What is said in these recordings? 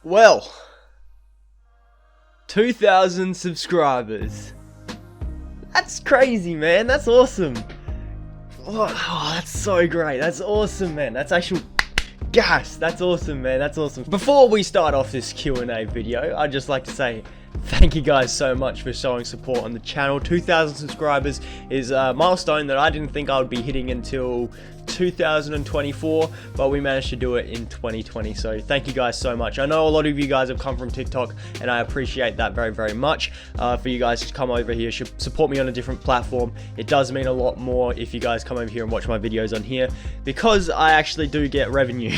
Well, 2,000 subscribers. That's crazy, man. That's awesome. Oh, that's so great. That's awesome, man. That's actual gas. That's awesome, man. That's awesome. Before we start off this Q&A video, I'd just like to say thank you guys so much for showing support on the channel. 2,000 subscribers is a milestone that I didn't think I would be hitting until 2024, but we managed to do it in 2020, so thank you guys so much. I know a lot of you guys have come from TikTok, and I appreciate that very, very much. For you guys to come over here, support me on a different platform. It does mean a lot more if you guys come over here and watch my videos on here, because I actually do get revenue.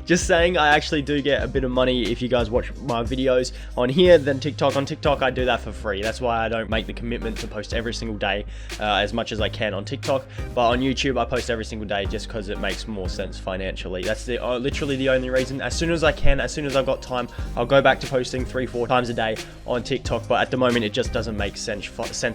Just saying, I actually do get a bit of money if you guys watch my videos on here than TikTok. On TikTok, I do that for free. That's why I don't make the commitment to post every single day as much as I can on TikTok, but on YouTube, I post every single day just because it makes more sense financially. That's literally the only reason. As soon as I can, as soon as I've got time, I'll go back to posting 3-4 times a day on TikTok, but at the moment it just doesn't make sense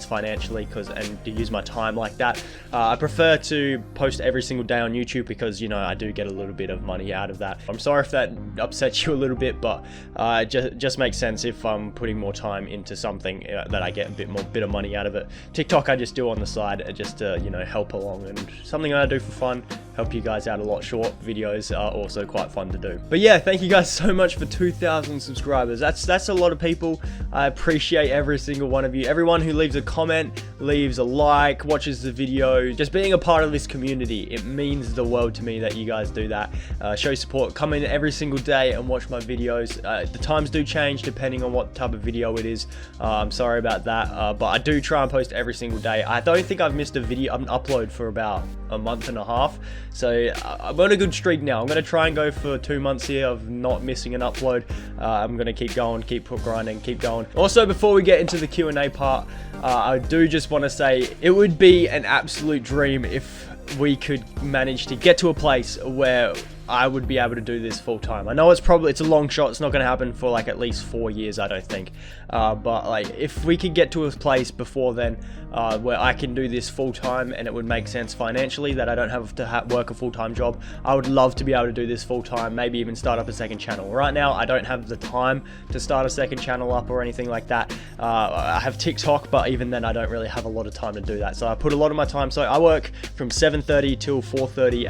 financially and to use my time like that. I prefer to post every single day on YouTube because, you know, I do get a little bit of money out of that. I'm sorry if that upsets you a little bit, but it just makes sense if I'm putting more time into something that I get a bit of money out of it. TikTok I just do on the side just to, you know, help along, and something I do for fun, help you guys out a lot. Short videos are also quite fun to do. But yeah, thank you guys so much for 2,000 subscribers. That's a lot of people. I appreciate every single one of you. Everyone who leaves a comment, leaves a like, watches the video, just being a part of this community. It means the world to me that you guys do that. Show support. Come in every single day and watch my videos. The times do change depending on what type of video it is. I'm sorry about that, but I do try and post every single day. I don't think I've missed a video, an upload for about a month and a half, so I'm on a good streak now. I'm going to try and go for 2 months here of not missing an upload. I'm going to keep going, keep grinding, keep going. Also, before we get into the Q&A part, I do just want to say it would be an absolute dream if we could manage to get to a place where I would be able to do this full time. I know it's a long shot. It's not going to happen for like at least 4 years, I don't think. But like if we could get to a place before then where I can do this full time and it would make sense financially, that I don't have to work a full-time job, I would love to be able to do this full time, maybe even start up a second channel. Right now, I don't have the time to start a second channel up or anything like that. I have TikTok, but even then I don't really have a lot of time to do that. So I put a lot of my time. So I work from 7:30 till 4:30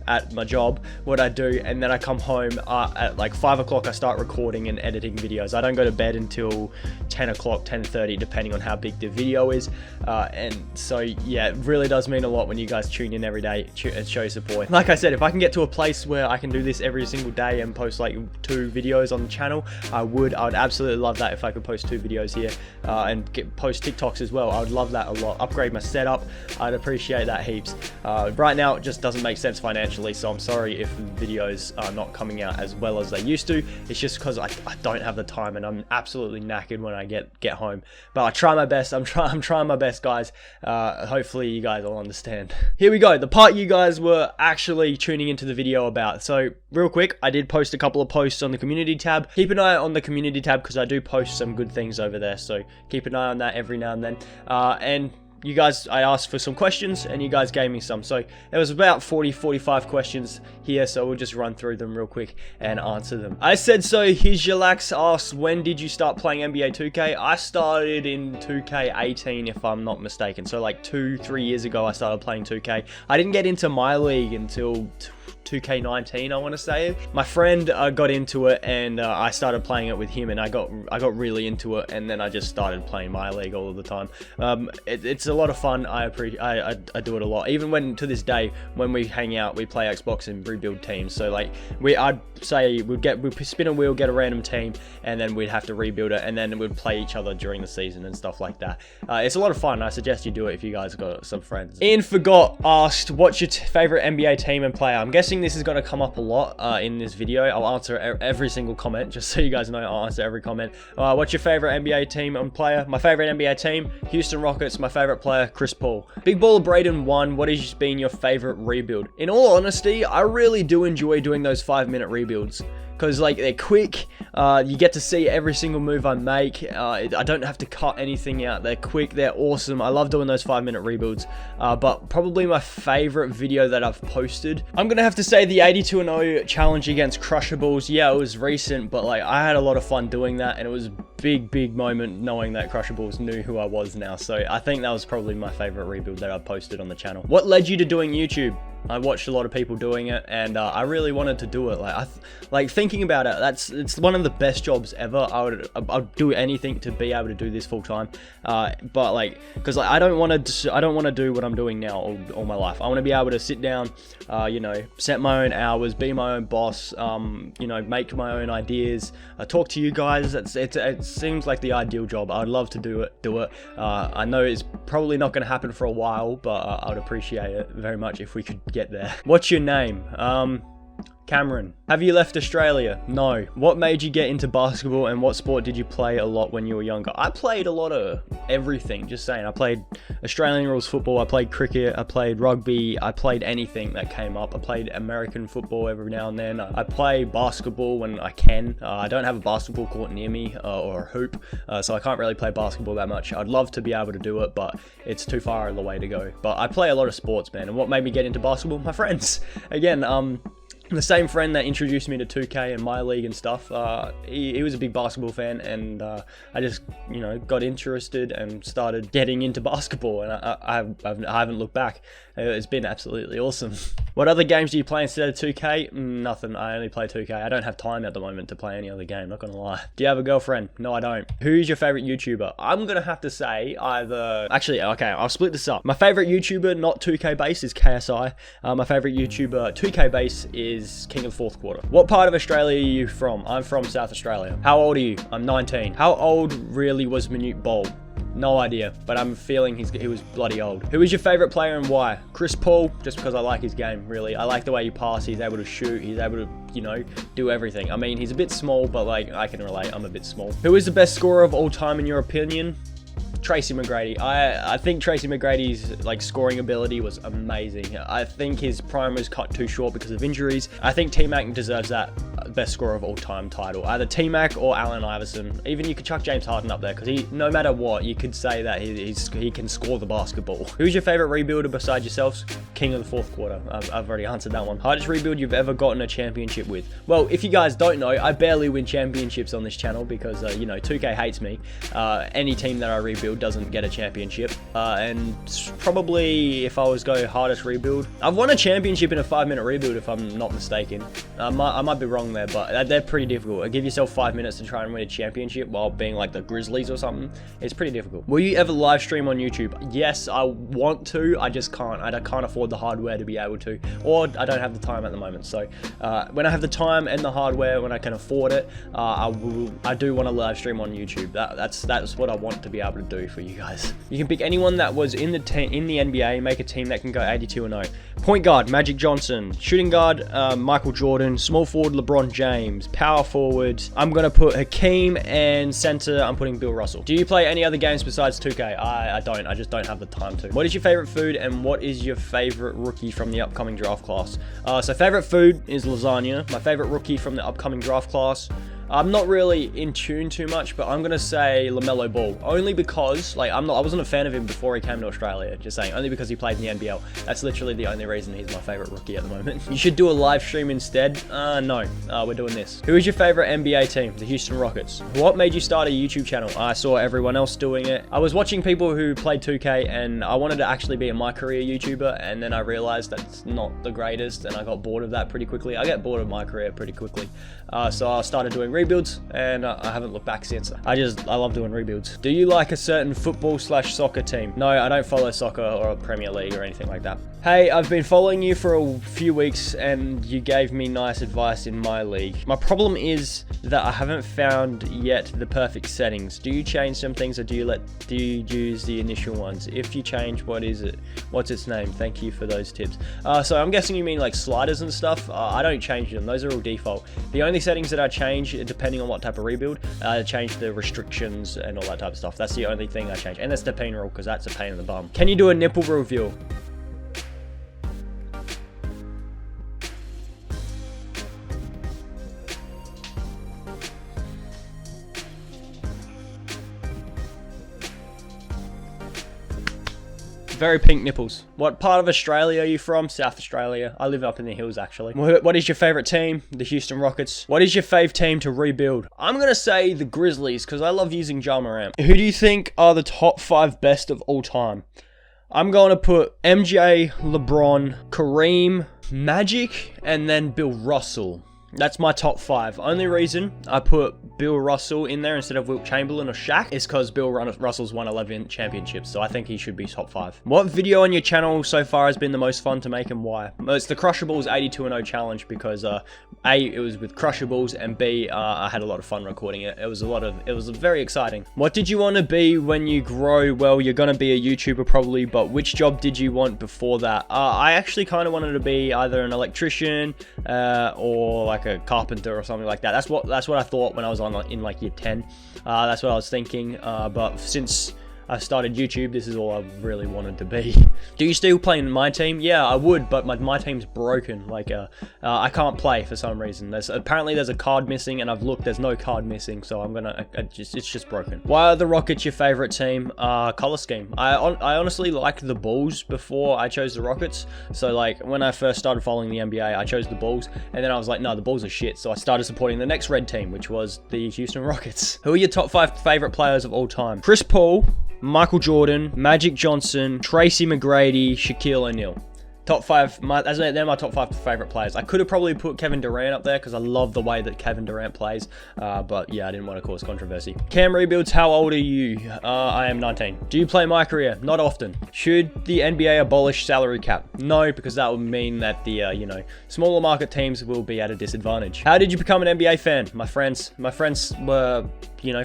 at my job, what I do, and then I come home at like 5 o'clock. I start recording and editing videos. I don't go to bed until 10 o'clock, 10:30, depending on how big the video is. And so yeah, it really does mean a lot when you guys tune in every day and show support. Like I said, if I can get to a place where I can do this every single day and post like 2 videos on the channel, I would absolutely love that. If I could post 2 videos here and post TikToks as well, I would love that a lot. Upgrade my setup, I'd appreciate that heaps. Right now it just doesn't make sense financially, so I'm sorry if videos are not coming out as well as they used to. It's just because I don't have the time, and I'm absolutely knackered when I get home. But I try my best. I'm trying my best, guys. Hopefully you guys will understand. Here we go, the part you guys were actually tuning into the video about. So real quick, I did post a couple of posts on the community tab. Keep an eye on the community tab because I do post some good things over there, so keep an eye on that every now and then. And you guys, I asked for some questions and you guys gave me some. So there was about 45 questions here, so we'll just run through them real quick and answer them. I said so. Here's Yalax asks, when did you start playing NBA 2K? I started in 2K18 if I'm not mistaken. So like 2-3 years ago I started playing 2K. I didn't get into my league until 2K19, I want to say. My friend got into it, and I started playing it with him, and I got really into it, and then I just started playing my league all of the time. It's a lot of fun. I do it a lot. Even when to this day, when we hang out, we play Xbox and rebuild teams. So like I'd say we'd spin a wheel, get a random team, and then we'd have to rebuild it, and then we'd play each other during the season and stuff like that. It's a lot of fun. I suggest you do it if you guys got some friends. Ian Forgot asked, what's your favorite NBA team and player? I'm guessing this is going to come up a lot in this video. I'll answer every single comment, just so you guys know. I'll answer every comment. What's your favorite NBA team and player? My favorite NBA team, Houston Rockets. My favorite player, Chris Paul. Big Baller Braden 1, what has been your favorite rebuild? In all honesty, I really do enjoy doing those 5-minute rebuilds. because like they're quick. You get to see every single move I make. I don't have to cut anything out. They're quick, they're awesome. I love doing those 5-minute rebuilds. But probably my favorite video that I've posted, I'm gonna have to say the 82-0 challenge against CamRebuilds. Yeah, it was recent, but like I had a lot of fun doing that, and it was a big moment knowing that CamRebuilds knew who I was now. So I think that was probably my favorite rebuild that I've posted on the channel. What led you to doing YouTube? I watched a lot of people doing it, and I really wanted to do it. Like thinking about it, it's one of the best jobs ever. I'd do anything to be able to do this full time. But like, because like, I don't want to do what I'm doing now all my life. I want to be able to sit down, you know, set my own hours, be my own boss, you know, make my own ideas, talk to you guys. It seems like the ideal job. I'd love to do it. I know it's probably not going to happen for a while, but I'd appreciate it very much if we could get there. What's your name? Cameron. Have you left Australia? No. What made you get into basketball, and what sport did you play a lot when you were younger? I played a lot of everything, just saying. I played Australian rules football, I played cricket, I played rugby, I played anything that came up. I played American football every now and then. I play basketball when I can. I don't have a basketball court near me or a hoop, so I can't really play basketball that much. I'd love to be able to do it, but it's too far the way to go. But I play a lot of sports, man, and what made me get into basketball? My friends. Again, the same friend that introduced me to 2K and my league and stuff, he was a big basketball fan, and I just, you know, got interested and started getting into basketball, and I haven't looked back. It's been absolutely awesome. What other games do you play instead of 2K? Nothing. I only play 2K. I don't have time at the moment to play any other game, not gonna lie. Do you have a girlfriend? No, I don't. Who's your favorite YouTuber? I'm gonna have to say either... Actually, okay, I'll split this up. My favorite YouTuber, not 2K based, is KSI. My favorite YouTuber, 2K based, is King of the Fourth Quarter. What part of Australia are you from? I'm from South Australia. How old are you? I'm 19. How old really was Manute Bol? No idea, but I'm feeling he was bloody old. Who is your favorite player and why? Chris Paul, just because I like his game, really. I like the way he passes, he's able to shoot, he's able to, you know, do everything. I mean, he's a bit small, but like, I can relate, I'm a bit small. Who is the best scorer of all time in your opinion? Tracy McGrady. I think Tracy McGrady's like scoring ability was amazing. I think his prime was cut too short because of injuries. I think T-Mac deserves that best scorer of all time title. Either T-Mac or Allen Iverson. Even you could chuck James Harden up there, because he, no matter what, you could say that he can score the basketball. Who's your favorite rebuilder besides yourselves? King of the Fourth Quarter. I've already answered that one. Hardest rebuild you've ever gotten a championship with? Well, if you guys don't know, I barely win championships on this channel because, you know, 2K hates me. Any team that I rebuild doesn't get a championship, and probably if I was go hardest rebuild, I've won a championship in a 5-minute rebuild if I'm not mistaken. I might be wrong there, but they're pretty difficult. Give yourself 5 minutes to try and win a championship while being like the Grizzlies or something. It's pretty difficult. Will you ever live stream on YouTube? Yes, I want to. I just can't. I can't afford the hardware to be able to, or I don't have the time at the moment. So when I have the time and the hardware, when I can afford it, I do want to live stream on YouTube. That's what I want to be able to do for you guys. You can pick anyone that was in the NBA, make a team that can go 82-0. Point guard, Magic Johnson. Shooting guard, Michael Jordan. Small forward, LeBron James. Power forward, I'm gonna put Hakeem, and center, I'm putting Bill Russell. Do you play any other games besides 2K? I don't. I just don't have the time to. What is your favorite food, and what is your favorite rookie from the upcoming draft class? So favorite food is lasagna. My favorite rookie from the upcoming draft class, I'm not really in tune too much, but I'm gonna say LaMelo Ball, only because like I wasn't a fan of him before he came to Australia. Just saying, only because he played in the NBL. That's literally the only reason he's my favorite rookie at the moment. You should do a live stream instead. No, we're doing this. Who is your favorite NBA team? The Houston Rockets. What made you start a YouTube channel? I saw everyone else doing it. I was watching people who played 2K, and I wanted to actually be a my career YouTuber, and then I realized that's not the greatest, and I got bored of that pretty quickly. I get bored of my career pretty quickly, so I started doing rebuilds, and I haven't looked back since. I love doing rebuilds. Do you like a certain football/soccer team? No, I don't follow soccer or a Premier League or anything like that. Hey, I've been following you for a few weeks, and you gave me nice advice in my league. My problem is that I haven't found yet the perfect settings. Do you change some things, or do you use the initial ones? If you change, what is it? What's its name? Thank you for those tips. So I'm guessing you mean like sliders and stuff. I don't change them. Those are all default. The only settings that I change, depending on what type of rebuild, I change the restrictions and all that type of stuff. That's the only thing I change. And that's the pain rule, because that's a pain in the bum. Can you do a nipple review? Very pink nipples. What part of Australia are you from? South Australia. I live up in the hills, actually. What is your favorite team? The Houston Rockets. What is your fave team to rebuild? I'm gonna say the Grizzlies, because I love using Ja Morant. Who do you think are the top 5 best of all time? I'm going to put MJ, LeBron, Kareem, Magic, and then Bill Russell. That's my top 5. Only reason I put Bill Russell in there instead of Wilt Chamberlain or Shaq is because Bill Russell's won 11 championships, so I think he should be top 5. What video on your channel so far has been the most fun to make and why? It's the Crushables 82-0 challenge because A, it was with Crushables, and B, I had a lot of fun recording it. It was very exciting. What did you want to be when you grow? Well, you're going to be a YouTuber probably, but which job did you want before that? I actually kind of wanted to be either an electrician or like a carpenter or something like that. That's what I thought when I was in like year 10. That's what I was thinking. But since I started YouTube, this is all I've really wanted to be. Do you still play in my team? Yeah, I would, but my team's broken. Like, I can't play for some reason. Apparently there's a card missing, and I've looked, there's no card missing, so I'm gonna, it's just broken. Why are the Rockets your favorite team? Color scheme. I honestly liked the Bulls before I chose the Rockets. So like, when I first started following the NBA, I chose the Bulls, and then I was like, no, the Bulls are shit, so I started supporting the next red team, which was the Houston Rockets. Who are your top 5 favorite players of all time? Chris Paul, Michael Jordan, Magic Johnson, Tracy McGrady, Shaquille O'Neal. Top 5, they're my top 5 favorite players. I could have probably put Kevin Durant up there because I love the way that Kevin Durant plays. But yeah, I didn't want to cause controversy. CamRebuilds, how old are you? I am 19. Do you play my career? Not often. Should the NBA abolish salary cap? No, because that would mean that the smaller market teams will be at a disadvantage. How did you become an NBA fan? My friends were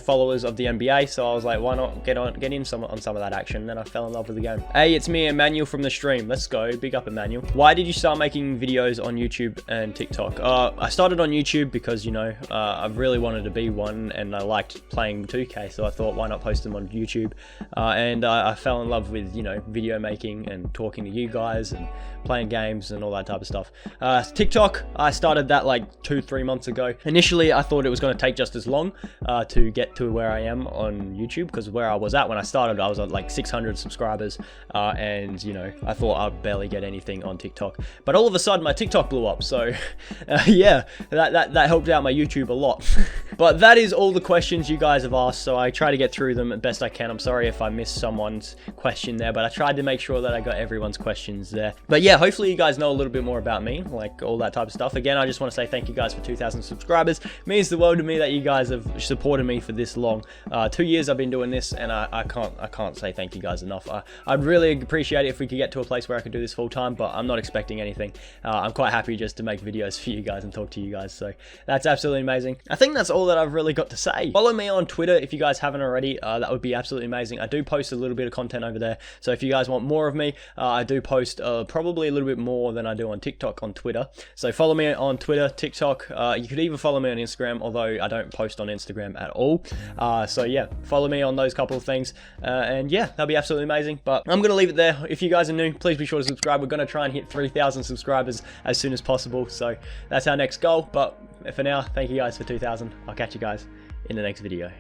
followers of the NBA, so I was like, why not get in on some of that action? And then I fell in love with the game. Hey, it's me, Emmanuel from the stream. Let's go. Big up, Emmanuel. Why did you start making videos on YouTube and TikTok? I started on YouTube because, I really wanted to be one, and I liked playing 2K, so I thought, why not post them on YouTube? And I fell in love with, video making and talking to you guys and playing games and all that type of stuff. TikTok, I started that like 2-3 months ago. Initially, I thought it was going to take just as long to get to where I am on YouTube, because where I was at when I started, I was at like 600 subscribers, and I thought I'd barely get anything on TikTok, but all of a sudden my TikTok blew up, so yeah, that helped out my YouTube a lot. But that is all the questions you guys have asked, so I try to get through them as best I can. I'm sorry if I missed someone's question there, but I tried to make sure that I got everyone's questions there. But yeah, hopefully you guys know a little bit more about me, like all that type of stuff. Again, I just want to say thank you guys for 2,000 subscribers. It means the world to me that you guys have supported me for this long. 2 years I've been doing this, and I can't say thank you guys enough. I'd really appreciate it if we could get to a place where I could do this full time, but I'm not expecting anything. I'm quite happy just to make videos for you guys and talk to you guys, so that's absolutely amazing. I think that's all that I've really got to say. Follow me on Twitter if you guys haven't already. That would be absolutely amazing. I do post a little bit of content over there, so if you guys want more of me, I do post probably a little bit more than I do on TikTok on Twitter. So follow me on Twitter, TikTok. You could even follow me on Instagram, although I don't post on Instagram at all. So yeah, follow me on those couple of things, and yeah, that'll be absolutely amazing. But I'm gonna leave it there. If you guys are new, please be sure to subscribe. We're gonna try and hit 3,000 subscribers as soon as possible, so that's our next goal. But for now, thank you guys for 2,000. I'll catch you guys in the next video.